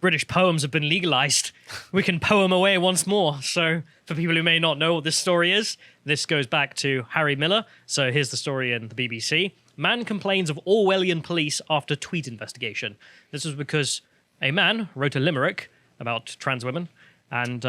British poems have been legalized. We can poem away once more. So for people who may not know what this story is, this goes back to Harry Miller. So here's the story in the BBC. Man complains of Orwellian police after tweet investigation. This was because a man wrote a limerick about trans women, and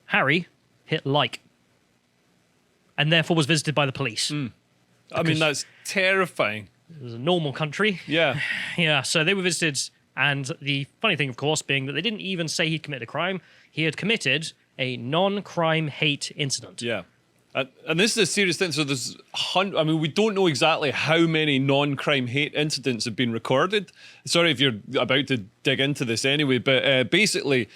Harry hit like, and therefore was visited by the police. I mean, that's terrifying. It was a normal country. Yeah. Yeah, so they were visited, and the funny thing, of course, being that they didn't even say he'd committed a crime. He had committed a non-crime hate incident. Yeah. And this is a serious thing. So there's, we don't know exactly how many non-crime hate incidents have been recorded. Sorry if you're about to dig into this anyway, but basically,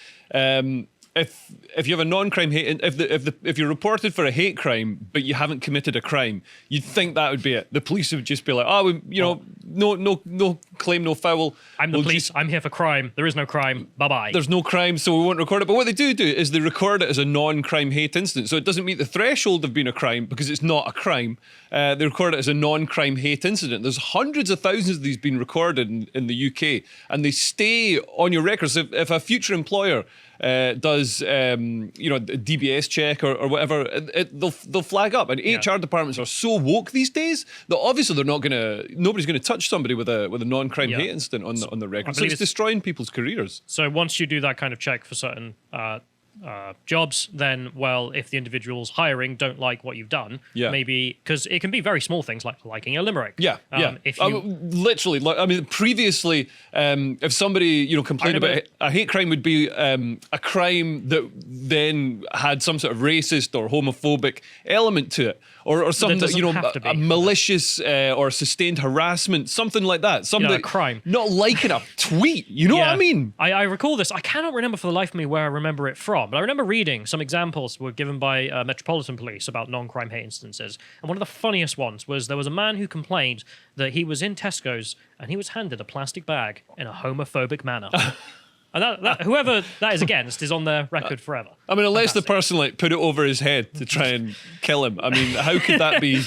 if you have a non-crime hate, if you're reported for a hate crime but you haven't committed a crime, you'd think that would be it. The police would just be like, no claim, no foul. I'm the police. I'm here for crime. There is no crime. Bye-bye. There's no crime, so we won't record it. But what they do is they record it as a non-crime hate incident, so it doesn't meet the threshold of being a crime because it's not a crime. They record it as a non-crime hate incident. There's hundreds of thousands of these being recorded in the UK, and they stay on your records. If a future employer does a DBS check or whatever, they'll flag up. And HR departments are so woke these days that obviously nobody's gonna touch somebody with a non-crime hate incident on the record. So it's destroying people's careers. So once you do that kind of check for certain jobs, then, well, if the individuals hiring don't like what you've done, maybe, because it can be very small things like liking a limerick. If you, literally, previously, if somebody complained about a hate crime, would be a crime that then had some sort of racist or homophobic element to it, or something that a malicious or sustained harassment, something like that. Something a crime, not liking a tweet. You know what I mean? I recall this. I cannot remember for the life of me where I remember it from. But I remember reading some examples were given by Metropolitan Police about non-crime hate instances. And one of the funniest ones was there was a man who complained that he was in Tesco's and he was handed a plastic bag in a homophobic manner. And whoever that is against is on their record forever. I mean, unless the person put it over his head to try and kill him. I mean, how could that be?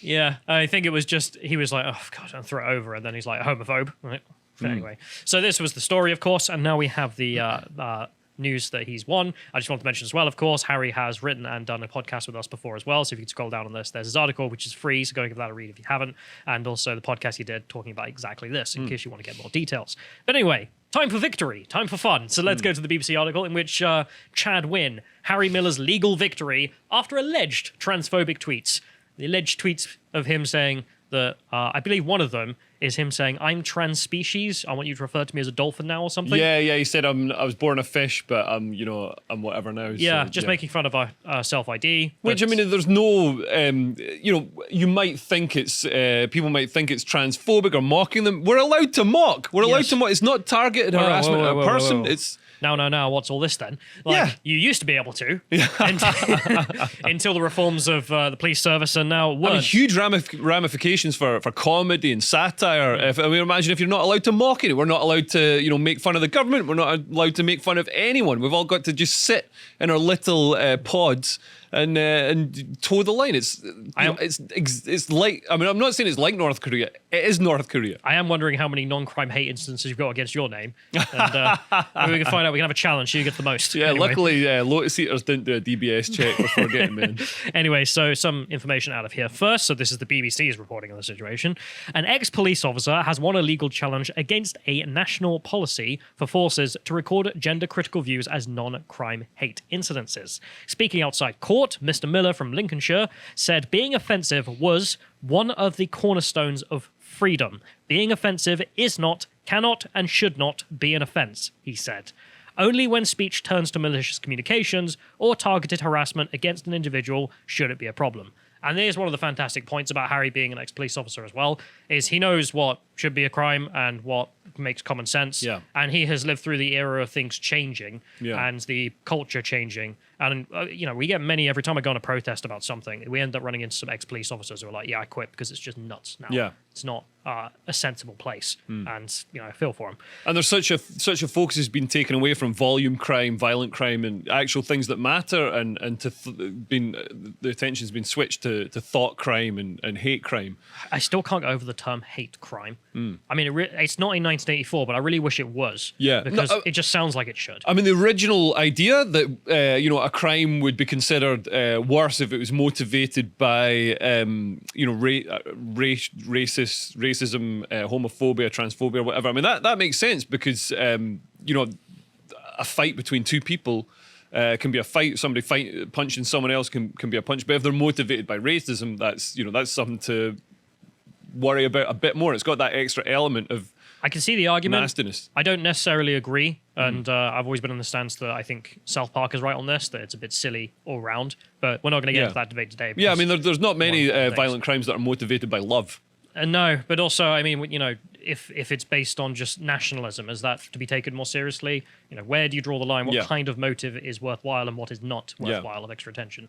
Yeah, I think it was just, he was like, oh, God, and throw it over. And then he's like, homophobe. Right? Anyway, so this was the story, of course. And now we have the news that he's won. I just want to mention as well, of course, Harry has written and done a podcast with us before as well. So if you could scroll down on this, there's his article, which is free. So go give that a read if you haven't. And also the podcast he did talking about exactly this in case you want to get more details. But anyway, time for victory, time for fun. So let's go to the BBC article in which Chad Wynne, Harry Miller's legal victory after alleged transphobic tweets. The alleged tweets of him saying that, I believe one of them is him saying, I'm trans species. I want you to refer to me as a dolphin now or something. Yeah, he said, I was born a fish, but I'm whatever now. Yeah, so, making fun of our self-ID. Which, I mean, there's no, you might think it's, people might think it's transphobic or mocking them. We're allowed to mock. We're allowed to mock. It's not targeted harassment of a person. It's... Now, what's all this then? You used to be able to until the reforms of the police service, and now weren't. I mean, huge ramifications for comedy and satire. Imagine if you're not allowed to mock it. We're not allowed to, make fun of the government. We're not allowed to make fun of anyone. We've all got to just sit in our little pods and toe the line. It's like, I mean, I'm not saying it's like North Korea. It is North Korea. I am wondering how many non-crime hate instances you've got against your name, and maybe we can find out. We can have a challenge. Who gets the most? Yeah, anyway. Luckily, Lotus Eaters didn't do a DBS check before getting me in. Anyway, so some information out of here first. So this is the BBC's reporting on the situation. An ex-police officer has won a legal challenge against a national policy for forces to record gender-critical views as non-crime hate incidences. Speaking outside court, Mr. Miller from Lincolnshire said being offensive was one of the cornerstones of freedom. Being offensive is not, cannot, and should not be an offence, he said. Only when speech turns to malicious communications or targeted harassment against an individual should it be a problem. And there's one of the fantastic points about Harry being an ex-police officer as well, is he knows what should be a crime and what makes common sense. Yeah. And he has lived through the era of things changing and the culture changing. And, we get many, every time I go on a protest about something, we end up running into some ex-police officers who are like, yeah, I quit because it's just nuts now. Yeah. It's not a sensible place. And I feel for him. And there's such a focus has been taken away from volume crime, violent crime, and actual things that matter, and the attention's been switched to thought crime and hate crime. I still can't get over the term hate crime. I mean, it's not in 1984, but I really wish it was. Yeah. Because it just sounds like it should. I mean, the original idea that a crime would be considered worse if it was motivated by racism, homophobia, transphobia, whatever. I mean, that makes sense because a fight between two people can be a fight. Somebody punching someone else can be a punch. But if they're motivated by racism, that's something to worry about a bit more. It's got that extra element of I can see the argument. nastiness. I don't necessarily agree, and I've always been on the stance that I think South Park is right on this, that it's a bit silly all round, but we're not going to get into that debate today. Yeah, I mean, there's not many violent crimes that are motivated by love. No, but also, I mean, if it's based on just nationalism, is that to be taken more seriously? Where do you draw the line? What kind of motive is worthwhile and what is not worthwhile of extra attention?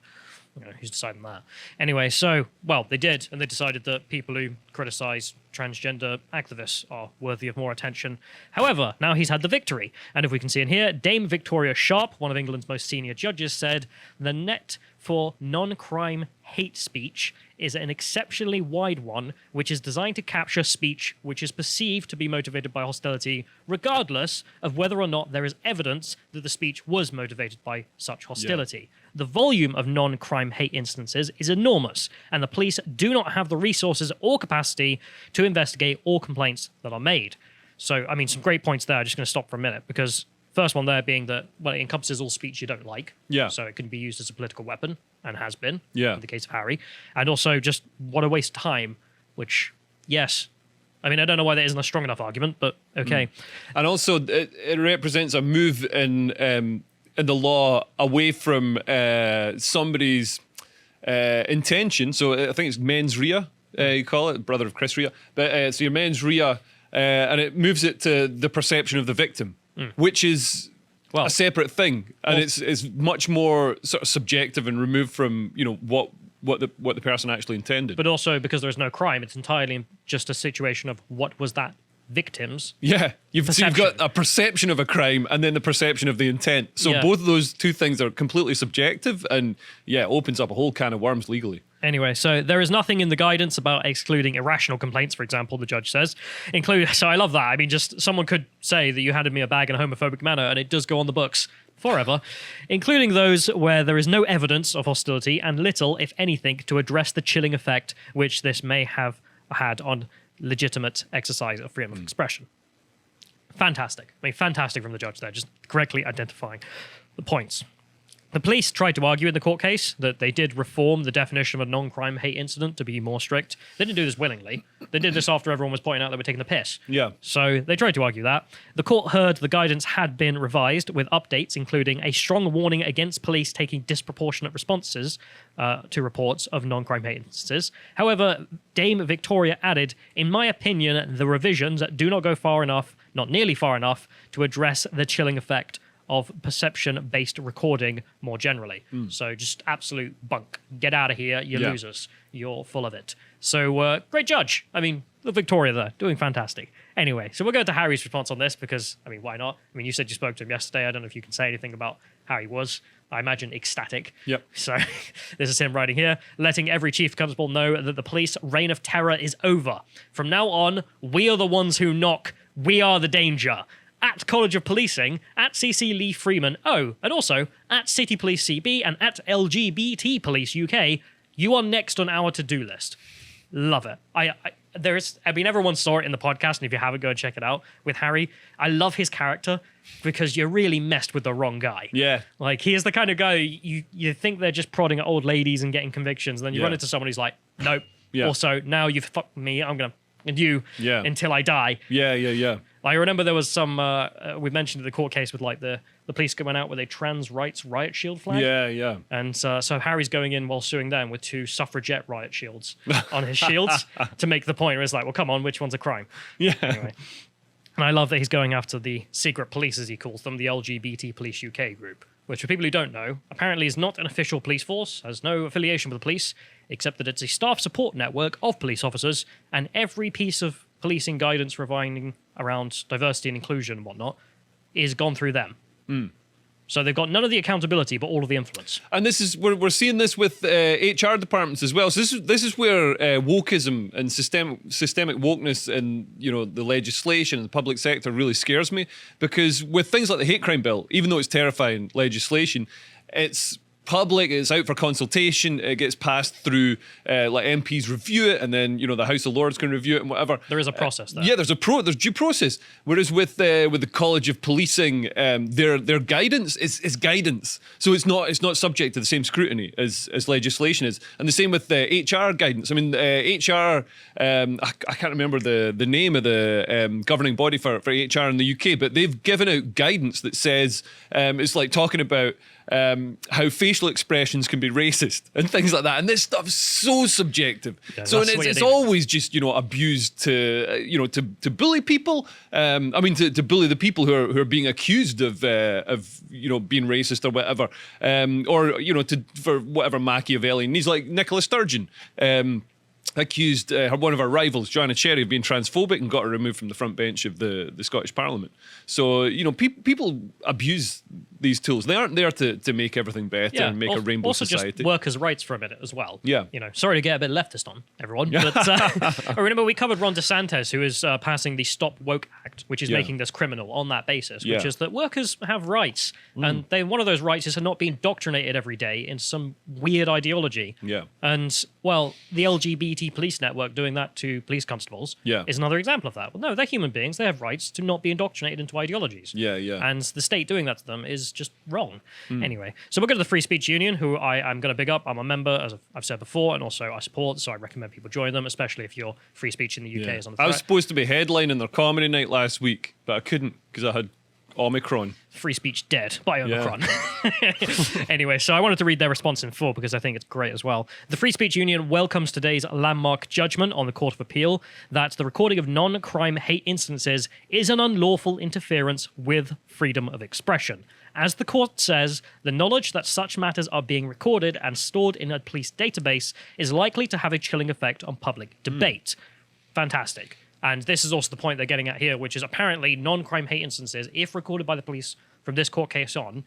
Who's deciding that? Anyway, so, they did, and they decided that people who criticize transgender activists are worthy of more attention. However, now he's had the victory. And if we can see in here, Dame Victoria Sharp, one of England's most senior judges, said, the net for non-crime hate speech is an exceptionally wide one, which is designed to capture speech which is perceived to be motivated by hostility, regardless of whether or not there is evidence that the speech was motivated by such hostility. The volume of non-crime hate instances is enormous, and the police do not have the resources or capacity to investigate all complaints that are made. So, I mean, some great points there. I'm just going to stop for a minute, because first one there being that, it encompasses all speech you don't like. Yeah. So it can be used as a political weapon, and has been, in the case of Harry. And also just what a waste of time, which, yes. I mean, I don't know why that isn't a strong enough argument, but okay. And also, it represents a move in the law away from somebody's intention. So I think it's mens rea, you call it, brother of Chris Rea. But so your mens rea, and it moves it to the perception of the victim, which is a separate thing, and it's much more sort of subjective and removed from what the person actually intended. But also because there's no crime, it's entirely just a situation of what was that victim's you've got a perception of a crime and then the perception of the intent. So both of those two things are completely subjective, and opens up a whole can of worms legally. Anyway, so there is nothing in the guidance about excluding irrational complaints, for example, the judge says. So I love that. I mean, just someone could say that you handed me a bag in a homophobic manner, and it does go on the books forever, including those where there is no evidence of hostility and little, if anything, to address the chilling effect which this may have had on legitimate exercise of freedom of expression. Fantastic. I mean, fantastic from the judge there, just correctly identifying the points. The police tried to argue in the court case that they did reform the definition of a non-crime hate incident to be more strict. They didn't do this willingly. They did this after everyone was pointing out they were taking the piss. Yeah. So they tried to argue that. The court heard the guidance had been revised with updates, including a strong warning against police taking disproportionate responses to reports of non-crime hate instances. However, Dame Victoria added, in my opinion, the revisions do not go far enough, not nearly far enough, to address the chilling effect of perception-based recording more generally. So just absolute bunk. Get out of here, you losers. You're full of it. So great judge. I mean, the Victoria there, doing fantastic. Anyway, so we'll go to Harry's response on this because, I mean, why not? I mean, you said you spoke to him yesterday. I don't know if you can say anything about how he was. I imagine ecstatic. Yep. So this is him writing here, letting every chief constable know that the police reign of terror is over. From now on, we are the ones who knock. We are the danger. At College of Policing, at CC Lee Freeman, and also at City Police CB and at LGBT Police UK, you are next on our to-do list. Love it. I mean, everyone saw it in the podcast, and if you haven't, go and check it out with Harry. I love his character because you really messed with the wrong guy. Yeah. Like, he is the kind of guy you think they're just prodding at old ladies and getting convictions, and then you run into someone who's like, nope. Yeah. Also, now you've fucked me, I'm going to and you until I die. Yeah. I remember there was some, we mentioned in the court case with like the police going out with a trans rights riot shield flag. Yeah. And so Harry's going in while suing them with 2 suffragette riot shields on his shields to make the point where it's like, well, come on, which one's a crime? Yeah. Anyway. And I love that he's going after the secret police, as he calls them, the LGBT Police UK group, which for people who don't know, apparently is not an official police force, has no affiliation with the police, except that it's a staff support network of police officers, and every piece of policing guidance revolving around diversity and inclusion and whatnot is gone through them. So they've got none of the accountability, but all of the influence. And this is we're seeing this with HR departments as well. So this is where wokeism and systemic wokeness and the legislation and the public sector really scares me, because with things like the hate crime bill, even though it's terrifying legislation, it's public, it's out for consultation, it gets passed through, like MPs review it, and then the House of Lords can review it and whatever. There is a process there. Yeah, there's due process. Whereas with the College of Policing, their guidance is guidance, so it's not subject to the same scrutiny as legislation is. And the same with the HR guidance. I mean, HR, I can't remember the name of the governing body for HR in the UK, but they've given out guidance that says it's like talking about how facial expressions can be racist and things like that, and this stuff's so subjective. Yeah, so it's always just abused to bully people. I mean to bully the people who are being accused of being racist or whatever, or for whatever Machiavellian needs, like Nicola Sturgeon. Accused one of her rivals, Joanna Cherry, of being transphobic and got her removed from the front bench of the Scottish Parliament. So, people abuse these tools. They aren't there to make everything better and make a rainbow society. Also just workers' rights for a minute as well. Yeah. Sorry to get a bit leftist on everyone, but I remember we covered Ron DeSantis, who is passing the Stop Woke Act, which is making this criminal on that basis, which is that workers have rights, and one of those rights is to not be indoctrinated every day into some weird ideology. Yeah. And, well, the LGBT police network doing that to police constables is another example of that. Well, no, they're human beings. They have rights to not be indoctrinated into ideologies. Yeah. And the state doing that to them is just wrong. Anyway, so we're going to the Free Speech Union, who I'm going to big up. I'm a member, as I've said before, and also I support, so I recommend people join them, especially if your free speech in the UK is on the threat. I was supposed to be headlining their comedy night last week, but I couldn't because I had Omicron. Free speech dead by Omicron. Anyway, so I wanted to read their response in full because I think it's great as well. The Free Speech Union welcomes today's landmark judgment on the Court of Appeal that the recording of non-crime hate instances is an unlawful interference with freedom of expression. As the court says, the knowledge that such matters are being recorded and stored in a police database is likely to have a chilling effect on public debate. Fantastic. And this is also the point they're getting at here, which is apparently non-crime hate instances, if recorded by the police from this court case on,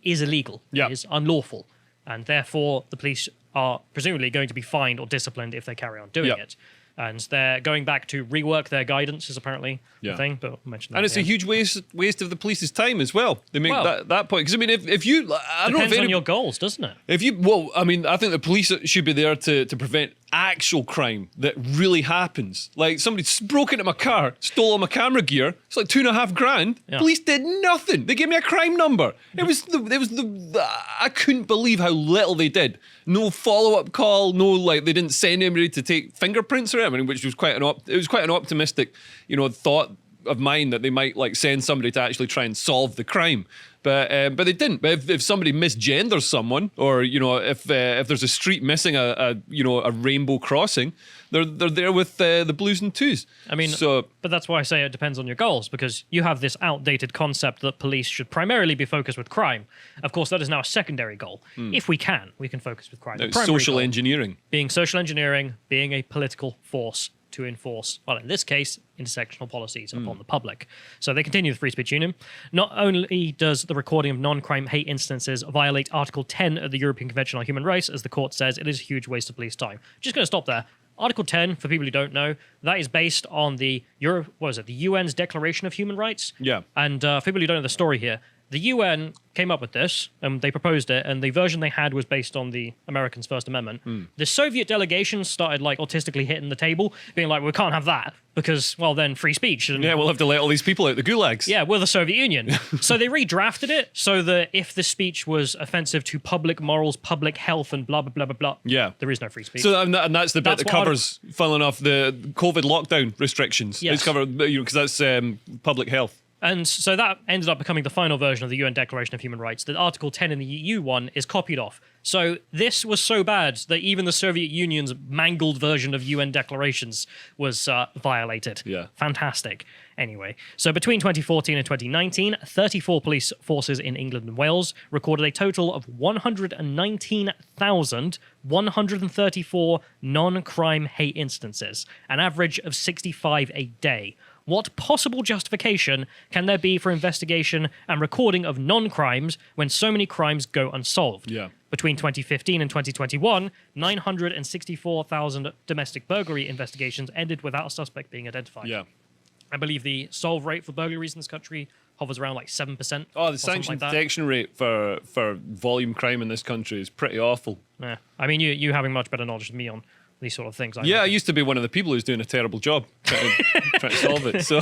is illegal. It is unlawful. And therefore, the police are presumably going to be fined or disciplined if they carry on doing it. And they're going back to rework their guidance is apparently the thing, but I'll mention that. And it's a huge waste of the police's time as well. They make that point. Because, I mean, if you... I don't know if depends on your goals, doesn't it? I think the police should be there to prevent actual crime that really happens. Like, somebody broke into my car, stole all my camera gear. It's like $2.5 grand. Yeah. Police did nothing. They gave me a crime number. It was I couldn't believe how little they did. No follow-up call. No, like, they didn't send anybody to take fingerprints or anything, which was quite an optimistic, thought of mine that they might like send somebody to actually try and solve the crime. But they didn't. But if somebody misgenders someone, or if there's a street missing a rainbow crossing, they're there with the blues and twos. I mean, but that's why I say it depends on your goals, because you have this outdated concept that police should primarily be focused with crime. Of course, that is now a secondary goal. If we can focus with crime. Social engineering, being social engineering, being a political force to enforce, well, in this case, intersectional policies upon the public. So they continue the Free Speech Union. Not only does the recording of non-crime hate instances violate Article 10 of the European Convention on Human Rights, as the court says, it is a huge waste of police time. Just going to stop there. Article 10, for people who don't know, that is based on the UN's Declaration of Human Rights. Yeah. And for people who don't know the story here, the UN came up with this, and they proposed it, and the version they had was based on the Americans' First Amendment. The Soviet delegation started, like, autistically hitting the table, being like, we can't have that, because, well, then free speech. And, we'll have to let all these people out the gulags. Yeah, we're the Soviet Union. So they redrafted it so that if the speech was offensive to public morals, public health, and blah, blah, blah, blah, blah, there is no free speech. So and that's the bit that covers, funnily enough, the COVID lockdown restrictions. Yes. It's covered, because that's public health. And so that ended up becoming the final version of the UN Declaration of Human Rights. The Article 10 in the EU one is copied off. So this was so bad that even the Soviet Union's mangled version of UN declarations was violated. Yeah. Fantastic. Anyway, so between 2014 and 2019, 34 police forces in England and Wales recorded a total of 119,134 non-crime hate instances, an average of 65 a day. What possible justification can there be for investigation and recording of non-crimes when so many crimes go unsolved? Yeah. Between 2015 and 2021, 964,000 domestic burglary investigations ended without a suspect being identified. Yeah. I believe the solve rate for burglaries in this country hovers around like 7%. Oh, the sanction detection rate for volume crime in this country is pretty awful. Yeah. I mean, you having much better knowledge than me on these sort of things. I used to be one of the people who's doing a terrible job trying to solve it. So,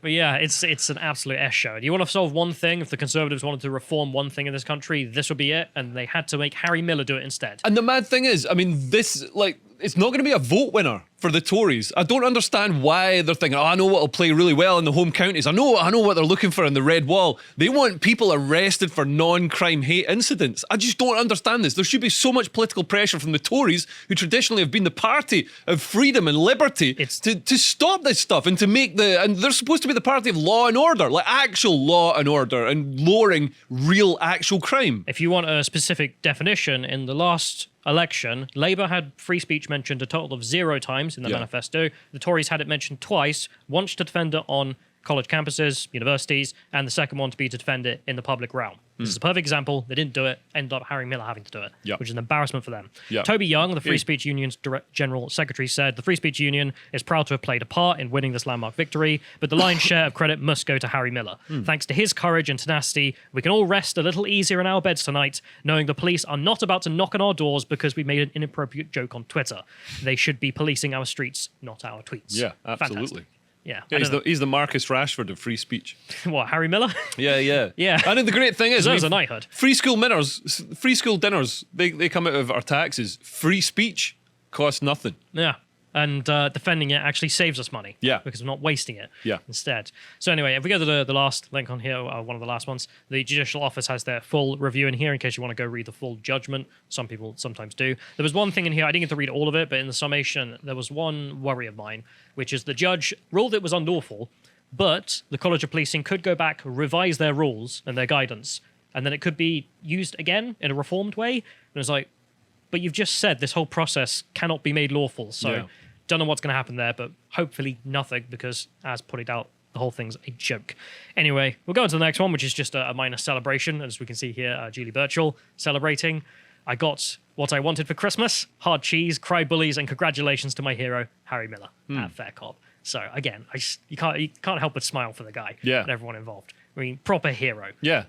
but yeah, it's an absolute S show. Do you want to solve one thing? If the Conservatives wanted to reform one thing in this country, this would be it. And they had to make Harry Miller do it instead. And the mad thing is, I mean, this, like, it's not going to be a vote winner for the Tories. I don't understand why they're thinking, I know what'll play really well in the home counties. I know what they're looking for in the red wall. They want people arrested for non-crime hate incidents. I just don't understand this. There should be so much political pressure from the Tories, who traditionally have been the party of freedom and liberty, to stop this stuff and to make and they're supposed to be the party of law and order, like actual law and order and lowering real actual crime. If you want a specific definition, in the last election, Labour had free speech mentioned a total of 0 times in the manifesto. The Tories had it mentioned twice, once to defend it on college campuses, universities, and the second one to be to defend it in the public realm. This is a perfect example. They didn't do it, ended up Harry Miller having to do it, which is an embarrassment for them. Toby Young, the Free Speech Union's General Secretary, said the Free Speech Union is proud to have played a part in winning this landmark victory, but the lion's share of credit must go to Harry Miller. Thanks to his courage and tenacity, we can all rest a little easier in our beds tonight, knowing the police are not about to knock on our doors because we made an inappropriate joke on Twitter. They should be policing our streets, not our tweets. Yeah, absolutely. Fantastic. Yeah, he's the Marcus Rashford of free speech. What, Harry Miller? Yeah. Yeah. And the great thing is, there's a knighthood. Free school dinners, they come out of our taxes. Free speech costs nothing. Yeah. And defending it actually saves us money. Yeah. Because we're not wasting it. Yeah. Instead. So anyway, if we go to the last link on here, one of the last ones, the Judicial Office has their full review in here in case you want to go read the full judgment. Some people sometimes do. There was one thing in here, I didn't get to read all of it, but in the summation, there was one worry of mine, which is the judge ruled it was unlawful, but the College of Policing could go back, revise their rules and their guidance, and then it could be used again in a reformed way. And it's like, but you've just said this whole process cannot be made lawful, so don't know what's going to happen there, but hopefully nothing, because as put it out, the whole thing's a joke. Anyway, we'll go on to the next one, which is just a minor celebration. As we can see here, Julie Birchall celebrating. I got what I wanted for Christmas: hard cheese, cry bullies, and congratulations to my hero, Harry Miller, at Fair Cop. So again, you can't help but smile for the guy and everyone involved. I mean, proper hero. Yeah.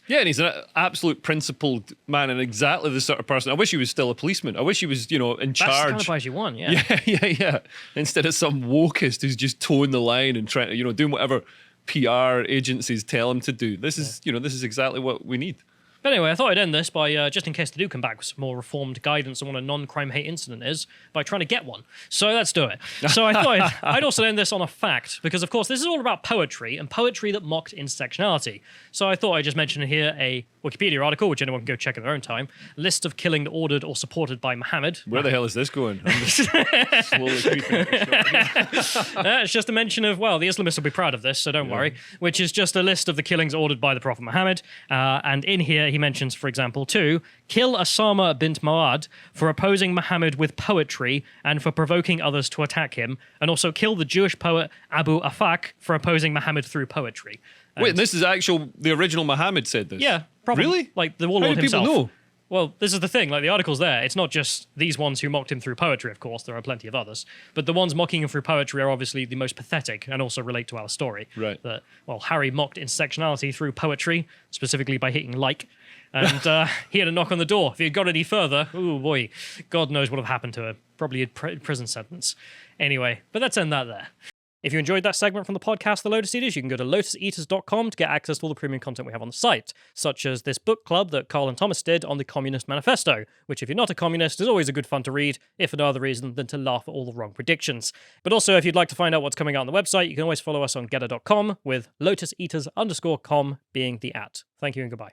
Yeah, and he's an absolute principled man and exactly the sort of person. I wish he was still a policeman. I wish he was, in charge. That's the kind of guys you want, Yeah. Instead of some wokist who's just towing the line and trying to, doing whatever PR agencies tell him to do. This is, this is exactly what we need. But anyway, I thought I'd end this by, just in case they do come back with some more reformed guidance on what a non-crime hate incident is, by trying to get one. So let's do it. So I thought I'd also end this on a fact, because of course this is all about poetry, and poetry that mocked intersectionality. So I thought I'd just mention here a Wikipedia article, which anyone can go check in their own time, list of killing ordered or supported by Muhammad. Where the hell is this going? I'm just slowly creeping. It's just a mention of, well, the Islamists will be proud of this, so don't worry, which is just a list of the killings ordered by the Prophet Muhammad. And in here, he mentions, for example, kill Osama bint Mawad for opposing Muhammad with poetry and for provoking others to attack him, and also kill the Jewish poet Abu Afak for opposing Muhammad through poetry. And wait, this is the original Muhammad said this? Yeah, probably. Really? Like the warlord himself. How do people know? Well, this is the thing, like the article's there. It's not just these ones who mocked him through poetry, of course. There are plenty of others. But the ones mocking him through poetry are obviously the most pathetic and also relate to our story. Right. That, well, Harry mocked intersectionality through poetry, specifically by hitting like. And he had a knock on the door. If he had gone any further, oh boy, God knows what would have happened to him. Probably a prison sentence. Anyway, but let's end that there. If you enjoyed that segment from the podcast, The Lotus Eaters, you can go to lotuseaters.com to get access to all the premium content we have on the site, such as this book club that Carl and Thomas did on the Communist Manifesto, which if you're not a communist is always a good fun to read, if for no other reason than to laugh at all the wrong predictions. But also, if you'd like to find out what's coming out on the website, you can always follow us on getter.com, with lotuseaters_com being the @. Thank you and goodbye.